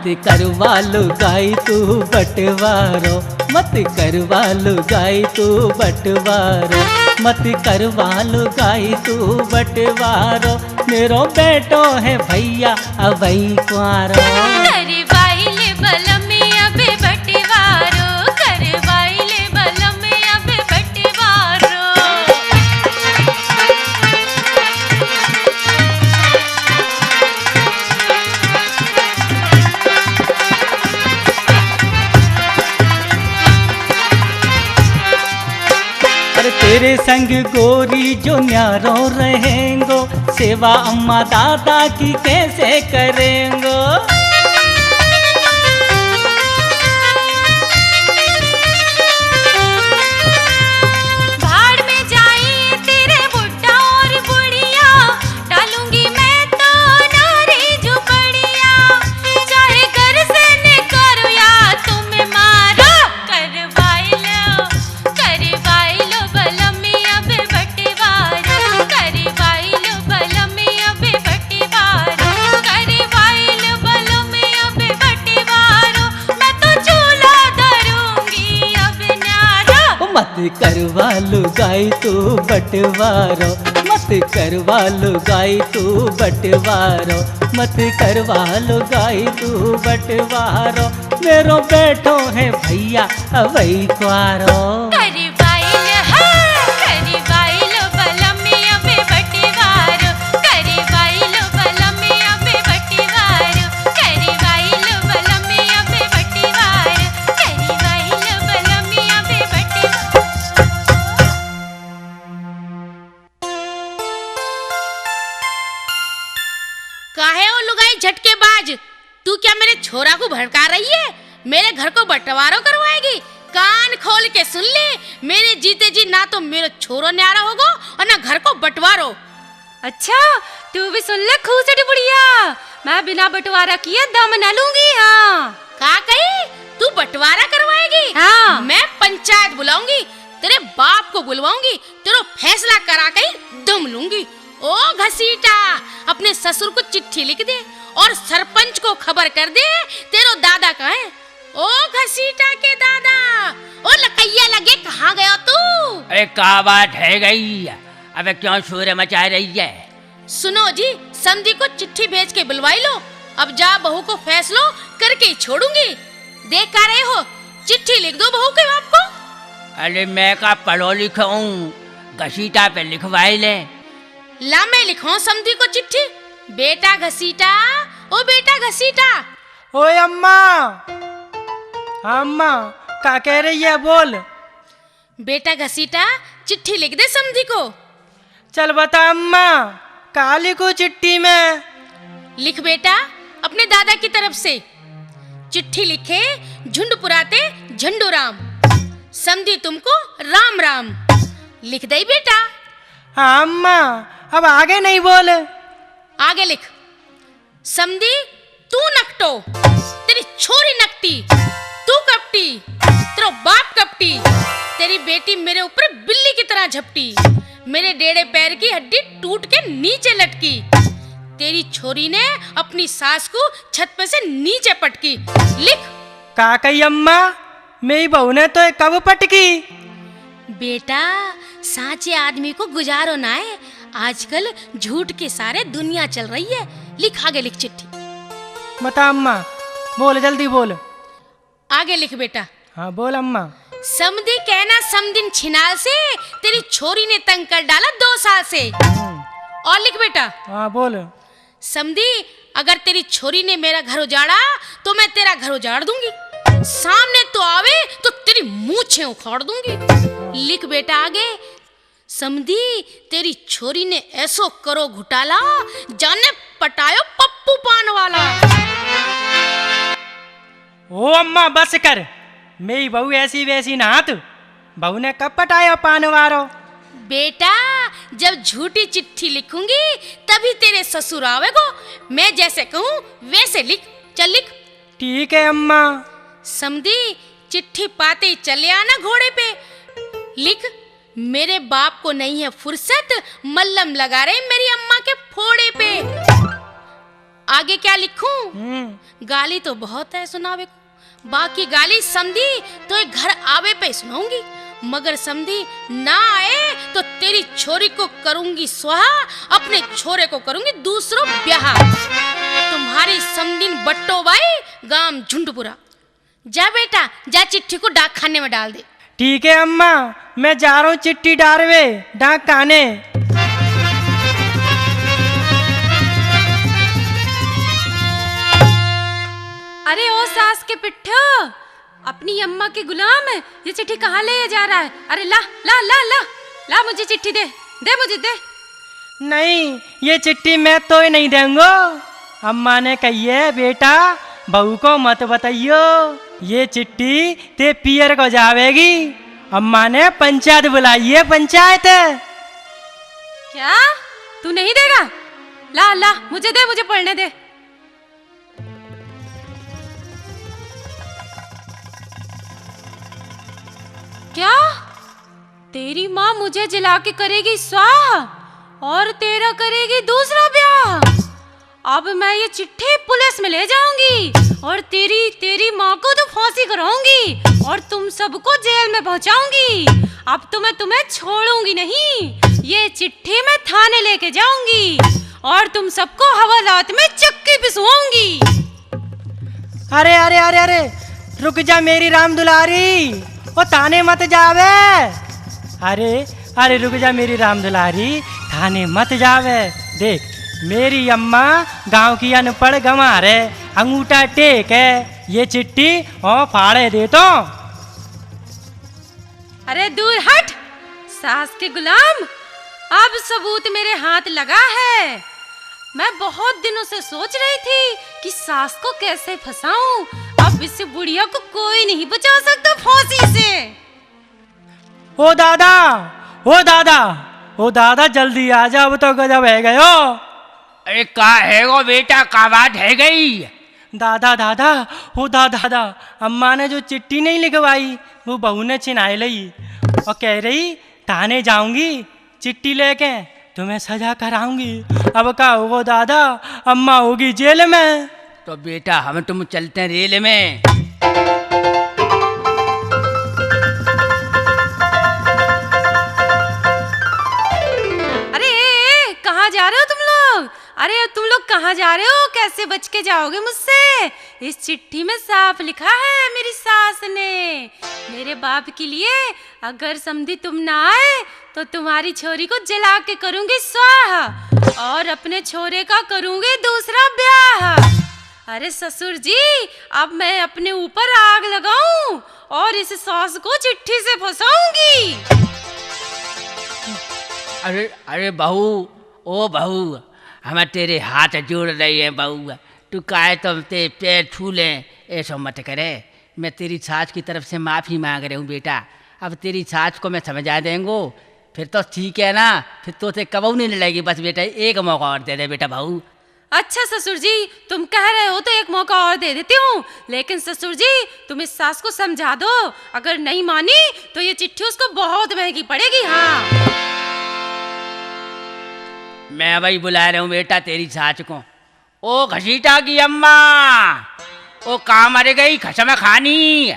C: मत करवा लुगाई तू बटवारो, मत करवा लुगाई तू बटवारो, मत करवा लुगाई तू बटवारो, मेरो बेटो है भैया अबई कुआरो।
D: करवाइले बलमे अबे बटवारो, करवाइले बलमे अबे बटवारो।
C: अरे तेरे संग गोरी जो न्यारो रहेंगो, सेवा अम्मा दादा की कैसे करेंगो।
D: भाड़ में जाए तेरे बुड्ढा और बुढ़िया, डालूंगी मैं तो नारी झुपड़िया, चाहे घर से निकालो या तुम्हें मारो। करवाइलो बलमे अबे बटवारो, करवाइलो बलमे अबे बटवारो, करवाइलो बलमे अबे बटवारो, मैं तो चूल्हा धरूंगी अब न्यारो।
C: मत करवा लुगाई तू बटवारो, मत करवा लुगाई तू बटवारो, मत करवा लुगाई तू बटवारो, मेरो बेटो है भैया अबई कुआरो।
D: करवाइलो बलमे अबे बटवारो, करवाइलो बलमे अबे बटवारो, करवाइलो बलमे अबे बटवारो, करवाइलो बलमे अबे बटवारो।
A: काहे ओ लुगाई झटकेबाज, तू क्या मेरे छोरा को भड़का रही है? मेरे घर को बंटवारा करवाएगी? कान खोल के सुन ले, मेरे जीते जी ना तो मेरा छोरो न्यारा होगो और ना घर को बंटवारो।
D: अच्छा, तू भी सुन ले खूसटी बुढ़िया, मैं बिना बंटवारा किए दम न लूंगी। हाँ
A: का कही? तू बंटवारा करवाएगी?
D: हाँ।
A: मैं पंचायत बुलाऊंगी, तेरे बाप को बुलवाऊंगी, तेरा फैसला करा के दम लूंगी। ओ घसीटा, अपने ससुर को चिट्ठी लिख दे और सरपंच को खबर कर दे तेरो दादा कहाँ है। ओ घसीटा के दादा, ओ लकैया लगे कहाँ गया तू?
C: अरे क्या बात है गई, अबे क्यों शोर मचा रही है?
A: सुनो जी, समधी को चिट्ठी भेज के बुलवाई लो, अब जा बहू को फैसलो करके ही छोड़ूंगी। देख कर रहे हो, चिट्ठी लिख दो बहू के बाप को।
C: अरे मैं का पढ़ो लिखूं, घसीटा पे लिखवाई ले।
A: ला मैं लिखवाऊं समधी को चिट्ठी? बेटा घसीटा, ओ बेटा घसीटा।
B: ओए अम्मा, अम्मा क्या कह रही है, बोल।
A: बेटा घसीटा, चिट्ठी लिख दे समधी को।
B: चल बता अम्मा, का लिखूं चिट्ठी में?
A: लिख बेटा, अपने दादा की तरफ से चिट्ठी लिखे, झुंड पुराते झंडू राम, समधी तुमको राम राम। लिख दे बेटा।
B: हाँ अम्मा, अब आगे नहीं बोल।
A: आगे लिख, समधी तू नकटो, तेरी छोरी नकटी, तू कपटी, तेरा बाप कपटी, तेरी बेटी मेरे ऊपर बिल्ली की तरह झपटी, मेरे डेढ़े पैर की हड्डी टूट के नीचे लटकी, तेरी छोरी ने अपनी सास को छत पे से नीचे पटकी। लिख।
B: का कही अम्मा, मेरी बहू ने तो कब पटकी?
A: बेटा, साचे आदमी को गुजारो ना है, आजकल झूठ के सारे दुनिया चल रही है। लिख, आगे लिख चिट्ठी।
B: बता अम्मा, बोल जल्दी बोल।
A: आगे लिख बेटा।
B: हाँ बोल अम्मा।
A: समधी कहना समदिन छिनाल से, तेरी छोरी ने तंग कर डाला 2 साल से। और लिख बेटा।
B: हाँ बोल।
A: समधी, अगर तेरी छोरी ने मेरा घर उजाड़ा तो मैं तेरा घर उजाड़ दूंगी, सामने तो आवे तो तेरी मूंछें उखाड़ दूंगी। लिख बेटा आगे। समधी, तेरी छोरी ने ऐसो करो घुटाला, जाने पटायो पप्पू पान वाला।
B: ओ अम्मा बस कर, मेरी बहू ऐसी वैसी ना तू, बहू ने कब पटाया पान वारो?
A: बेटा, जब झूठी चिट्ठी लिखूंगी तभी तेरे ससुर आवेगो, मैं जैसे कहूँ वैसे लिख। चल लिख।
B: ठीक है अम्मा।
A: समधी, चिट्ठी पाते ही चले आना घोड़े पे। लिख, मेरे बाप को नहीं है फुर्सत, मल्लम लगा रहे मेरी अम्मा के फोड़े पे। आगे क्या लिखूं? गाली तो बहुत है सुनावे को, बाकी गाली समझी तो एक घर आवे पे सुनाऊंगी, मगर समझी ना आए तो तेरी छोरी को करूंगी स्वाहा, अपने छोरे को करूंगी दूसरों ब्याह। तुम्हारी समझिन बट्टो बाई गांव झुंडपुरा। जा बेटा, जा चिट्ठी को डाक खाने में डाल दे।
B: ठीक है अम्मा, मैं जा रहा हूँ चिट्ठी डालवे डाक खाने।
D: अरे ओ सास के पिट्ठो, अपनी अम्मा के गुलाम, ये चिट्ठी कहाँ ले जा रहा है? अरे ला ला ला ला ला, मुझे चिट्ठी दे दे, मुझे दे।
B: नहीं, ये चिट्ठी मैं तो ही नहीं देंगो। अम्मा ने कही है बेटा बहू को मत बताइयो, ये चिट्ठी ते पियर को जावेगी। अम्मा ने पंचायत बुलाई है, पंचायत।
D: क्या तू नहीं देगा? ला ला, मुझे दे, मुझे पढ़ने दे। क्या तेरी माँ मुझे जला के करेगी स्वाहा और तेरा करेगी दूसरा ब्याह? अब मैं ये चिट्ठी पुलिस में ले जाऊंगी और तेरी माँ को तो फांसी कराऊंगी और तुम सबको जेल में पहुंचाऊंगी। अब तो मैं तुम्हें छोड़ूंगी नहीं, ये चिट्ठी मैं थाने लेके जाऊंगी और तुम सबको हवालात में चक्की पिसवाऊंगी।
B: अरे अरे अरे अरे, रुक जा मेरी राम दुलारी, वो थाने मत जावे। अरे अरे रुक जा मेरी राम दुलारी, थाने मत जावे। देख मेरी अम्मा गांव की अनपढ़ गंवार है, अंगूठा टेक है, ये चिट्ठी और फाड़े दे तो।
D: अरे दूर हट सास के गुलाम, अब सबूत मेरे हाथ लगा है। मैं बहुत दिनों से सोच रही थी कि सास को कैसे फंसाऊं। अब इस बुढ़िया को कोई नहीं बचा सकता फांसी से।
B: ओ दादा, ओ दादा, ओ दादा जल्दी आ जा, अब तो गजब है गयो।
C: अरे का है वो बेटा, का बात है गई?
B: दादा दादा, ओ दादा दादा, अम्मा ने जो चिट्ठी नहीं लिखवाई वो बहू ने छिनाई ली और कह रही थाने जाऊंगी चिट्ठी लेके तुम्हें सजा कराऊंगी। अब का वो दादा, अम्मा होगी जेल में।
C: तो बेटा हम तुम चलते हैं रेल में।
D: अरे कहाँ जा रहे हो तुम लोग? अरे तुम लोग कहाँ जा रहे हो? कैसे बच के जाओगे मुझसे? इस चिट्ठी में साफ लिखा है मेरी सास ने, मेरे बाप के लिए अगर समधी तुम ना आए तो तुम्हारी छोरी को जला के करूंगी स्वाहा और अपने छोरे का करूंगी दूसरा ब्याह। अरे ससुर जी, अब मैं अपने ऊपर आग लगाऊं और इस सास को चिट्ठी से फंसाऊंगी।
C: अरे अरे बहू, ओ बहू, हम तेरे हाथ जोड़ रही है बहू, तू काहे तुम ते पैर छू ले, ऐसा मत करे। मैं तेरी सास की तरफ से माफ़ी मांग रही हूँ बेटा। अब तेरी सास को मैं समझा देंगो, फिर तो ठीक है ना, फिर तो ते कबू नहीं लगेगी। बस बेटा एक मौका और दे दे बेटा बहू।
D: अच्छा ससुर जी, तुम कह रहे हो तो एक मौका और दे देती हूँ, लेकिन ससुर जी तुम इस सास को समझा दो, अगर नहीं मानी तो ये चिट्ठी उसको बहुत महंगी पड़ेगी। हाँ
C: मैं वही बुला रहा हूँ बेटा तेरी सास को। ओ घसीटा की अम्मा, ओ कहाँ मर गई खसम खानी?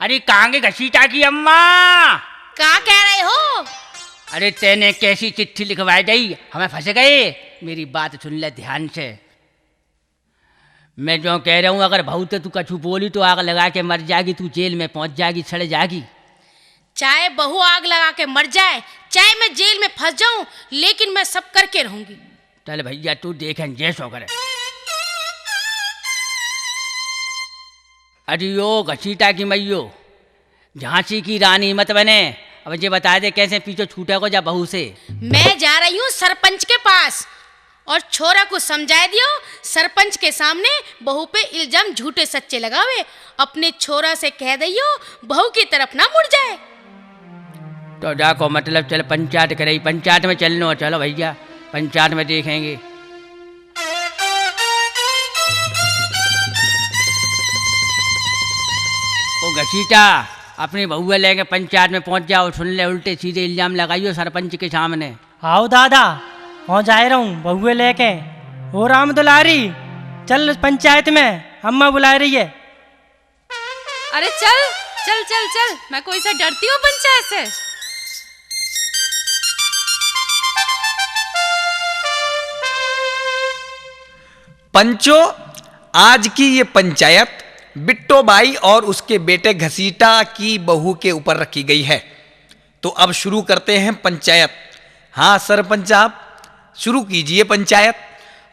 C: अरे कहाँ गई घसीटा की अम्मा?
A: क्या कह रहे हो?
C: अरे तेने कैसी चिट्ठी लिखवाई गई, हमें फंस गए। मेरी बात सुन ले ध्यान से। मैं जो कह रहा हूँ, अगर बहू तो तू कछु बोली तो आग लगा के मर जाएगी, तू जेल में पहुंच जाएगी, सड़ जाएगी।
A: चाहे बहू आग लगा के मर जाए, चाहे मैं जेल में फंस जाऊं, लेकिन मैं सब करके रहूंगी।
C: चल भैया तू देखें जैसो करे। अरे ओ घसीटा की मैयो, झांसी की रानी मत बने। अब ये बता दे कैसे पीछे छूटे को जा बहू से।
A: मैं जा रही हूँ सरपंच के पास और छोरा को समझा दियो, सरपंच के सामने बहू पे इल्जाम झूठे सच्चे लगावे। अपने छोरा से कह दियो बहू की तरफ ना मुड़ जाए।
C: तो जाको मतलब चल पंचायत करे, पंचायत में चलनो। चलो भैया पंचायत में देखेंगे। ओ घसीटा, अपनी बहुआ लेके पंचायत में पहुंच जाओ। सुन ले, उल्टे सीधे इल्जाम लगाइयो सरपंच के सामने।
B: आओ दादा, पहुँच जा रहा हूँ बहुए लेके। ओ राम दुलारी, चल पंचायत में, अम्मा बुला रही है।
D: अरे चल चल चल चल, मैं कोई से डरती हूँ पंचायत से?
G: पंचो, आज की ये पंचायत बिट्टो बाई और उसके बेटे घसीटा की बहू के ऊपर रखी गई है। तो अब शुरू करते हैं पंचायत। हाँ सरपंच साहब, शुरू कीजिए पंचायत।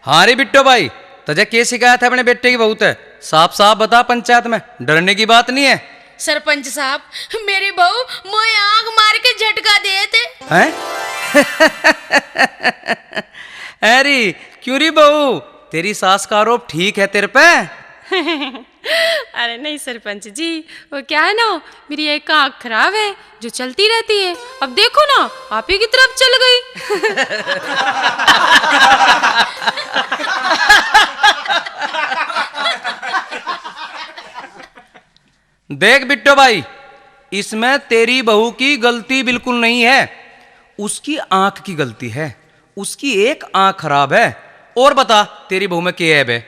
H: हाँ रे बिट्टो भाई, तुझे क्या शिकायत है अपने बेटे की बहू से? साफ साफ बता, पंचायत में डरने की बात नहीं है।
A: सरपंच साहब, मेरी बहू मोए आग मार के झटका देते।
H: हैं? अरे क्यों री बहू, तेरी सास का आरोप ठीक है तेरे पे?
D: अरे नहीं सरपंच जी, वो क्या है ना, मेरी एक आँख खराब है जो चलती रहती है। अब देखो ना, आप ही की तरफ चल गई।
H: देख बिट्टो भाई, इसमें तेरी बहू की गलती बिल्कुल नहीं है, उसकी आंख की गलती है। उसकी एक आंख खराब है। और बता, तेरी बहू में क्या ऐब है?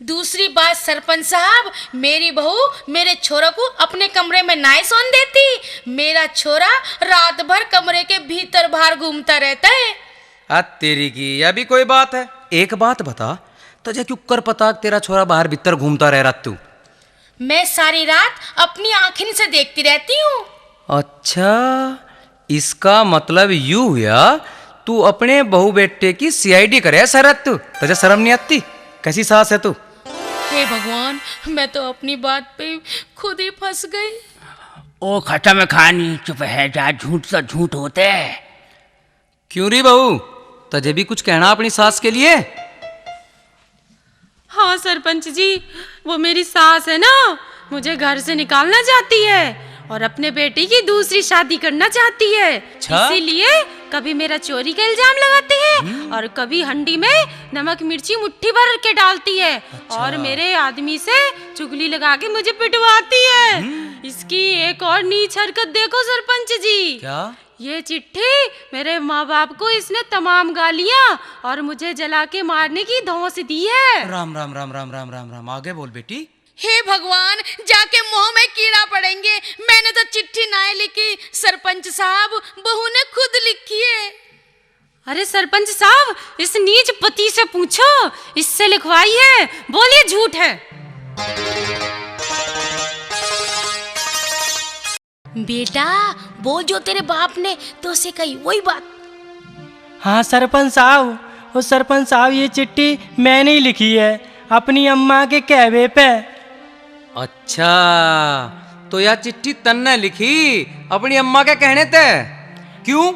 A: दूसरी बात सरपंच साहब, मेरी बहू मेरे छोरा को अपने कमरे में नाई सोन देती। मेरा छोरा रात भर कमरे के भीतर बाहर घूमता रहता है।
H: तेरी की यह भी कोई बात है? एक बात बता, तुझे क्यों कर पता तेरा छोरा बाहर भीतर घूमता रह रहा तू?
A: मैं सारी रात अपनी आँखें से देखती रहती हूँ।
H: अच्छा, इसका मतलब यूं हुआ तू अपने बहू बेटे की सीआईडी करे शरत? तू तुझे शर्म नहीं आती? कैसी सास है तू?
A: हे भगवान, मैं तो अपनी बात पे खुद ही फंस गई।
C: ओ खत्म कहानी, चुप है जा, झूठ सा झूठ होते है।
H: क्यों री बहू, तुझे भी कुछ कहना अपनी सास के लिए?
D: हाँ सरपंच जी, वो मेरी सास है ना, मुझे घर से निकालना चाहती है और अपने बेटे की दूसरी शादी करना चाहती है। इसीलिए कभी मेरा चोरी का इल्जाम लगाती है और कभी हंडी में नमक मिर्ची मुट्ठी भर के डालती है। और मेरे आदमी से चुगली लगा के मुझे पिटवाती है। इसकी एक और नीच हरकत देखो सरपंच जी।
H: क्या?
D: ये चिट्ठी मेरे माँ बाप को इसने तमाम गालियाँ और मुझे जला के मारने की धौंस दी है।
H: राम राम राम राम राम राम राम, आगे बोल बेटी।
A: हे भगवान, जाके मुंह में कीड़ा पड़ेंगे। मैंने तो चिट्ठी ना लिखी सरपंच साहब, बहू ने खुद लिखी है।
D: अरे सरपंच साहब, इस नीच पति से पूछो, इससे लिखवाई है। बोलिए झूठ है।
A: बेटा वो जो तेरे बाप ने तो से कही वही बात।
B: हाँ सरपंच साहब, वो सरपंच साहब ये चिट्ठी मैंने ही लिखी है अपनी अम्मा के कहवे पे।
H: अच्छा, तो यह चिट्ठी तन्ने लिखी अपनी अम्मा के कहने थे? क्यों?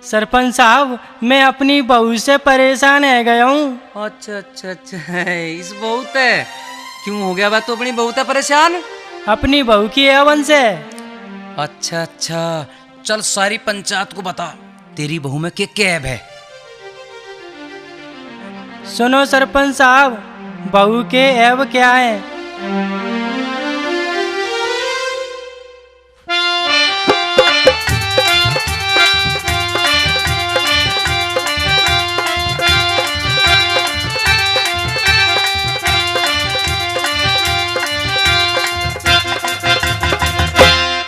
B: सरपंच साहब, मैं अपनी बहू से परेशान है गया हूँ।
H: अच्छा अच्छा अच्छा, इस बहू से क्यों हो गया बा तू अपनी बहू से परेशान?
B: अपनी बहू की एवन से।
H: अच्छा अच्छा, चल सारी पंचायत को बता, तेरी बहू में क्या ऐब है?
B: सुनो सरपंच साहब, बहू के ऐब क्या है।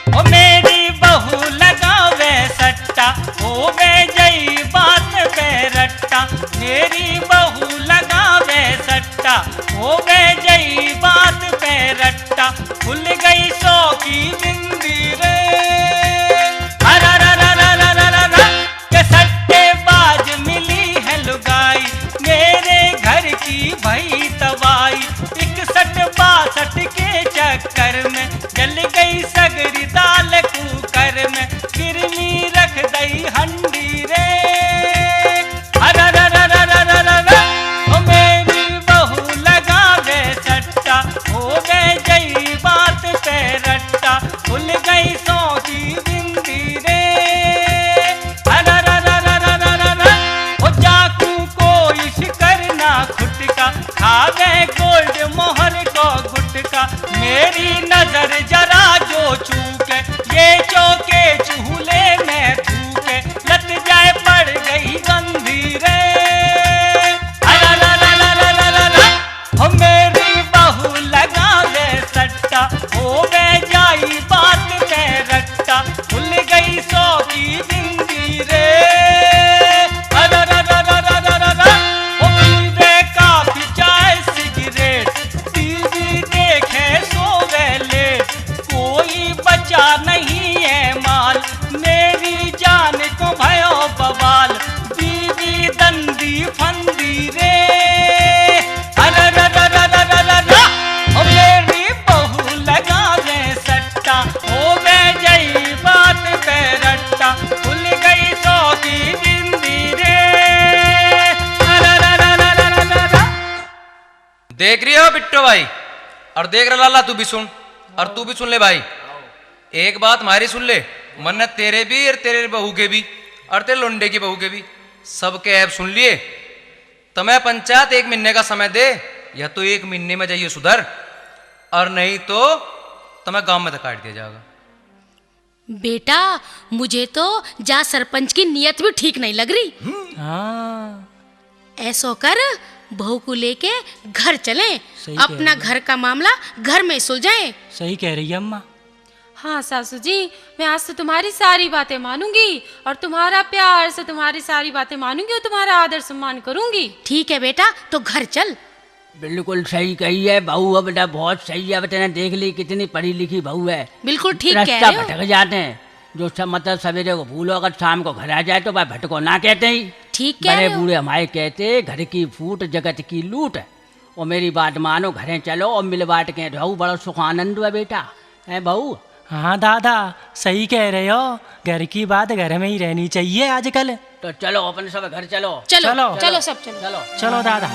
E: ओ मेरी बहू लगावे सट्टा, हो वे जई बात पे रट्टा। मेरी बहू लगावे सट्टा, हो वे जई बात पे रट्टा। खुल गई सौ की बिंदी रे, अरा रा रा रा रा रा रा रा। के सट्टे बाज मिली है लुगाई, मेरे घर की भई तबाई। 61-62 के चक्कर में जल गई सगरी दाल कुकर में। गिरनी रख दई हंडी रे, अरा रा रा रा रा रा रा रा। ओ मेरी बहू लगावे सट्टा, हो गए जई बात पे रट्टा। खुल गई सौ की बिंदी रे, अरा रा रा रा रा रा रा रा। ओ जाकू को इश करना खुटका, खावे गोल्ड मोहर को गुटका। मेरी नजर जरा जो चूके, ये चौके चूल्हे में थूके। लत जाए पड़ गई गंदी रे, अरा रा रा रा रा रा रा रा।
H: देख रही हो बिट्टो भाई, और देख रहा लाला तू भी सुन, और तू भी सुन ले भाई। एक बात हमारी सुन ले, मन्ने तेरे भी और तेरे बहू के भी और तेरे लोंडे की बहू के भी सबके ऐप सुन लिए। तुम्हें पंचायत 1 महीने का समय दे, या तो 1 महीने में जाइए सुधर, और नहीं तो तुम्हें गांव में धकाट दिया जाएगा।
A: बेटा मुझे तो जा सरपंच की नीयत भी ठीक नहीं लग रही।
B: हाँ
A: ऐसो कर बहू को लेके घर चलें,
B: सही कह
A: अपना
B: रही
A: घर का मामला घर में सुलझाएं।
B: सही कह रही है अम्मा।
D: हाँ सासू जी, मैं आज से तुम्हारी सारी बातें मानूंगी और तुम्हारा प्यार से तुम्हारी सारी बातें मानूंगी और तुम्हारा आदर सम्मान करूंगी।
A: ठीक है बेटा, तो घर चल।
C: बिल्कुल सही कही है बहू, अब बेटा बहुत सही है। बेटा ने देख ली कितनी पढ़ी लिखी बहू है।
A: बिल्कुल ठीक कह
C: रास्ता
A: रहे हो।
C: भटक जाते हैं, जो सब मतलब सवेरे को भूलो अगर शाम को घर आ जाए तो भाई भटको ना कहते ही।
A: ठीक कह
C: बड़े
A: रहे हो।
C: बूढ़े हमारे कहते घर की फूट जगत की लूट। और मेरी बात मानो, घरे चलो और मिल बांट के रहो, बड़ा सुख आनंद है बेटा, है बहू।
B: हाँ दादा सही कह रहे हो, घर की बात घर में ही रहनी चाहिए आजकल।
C: तो चलो अपन सब घर चलो।
A: चलो
B: चलो।
A: चलो सब चलो।
C: चलो
B: चलो दादा।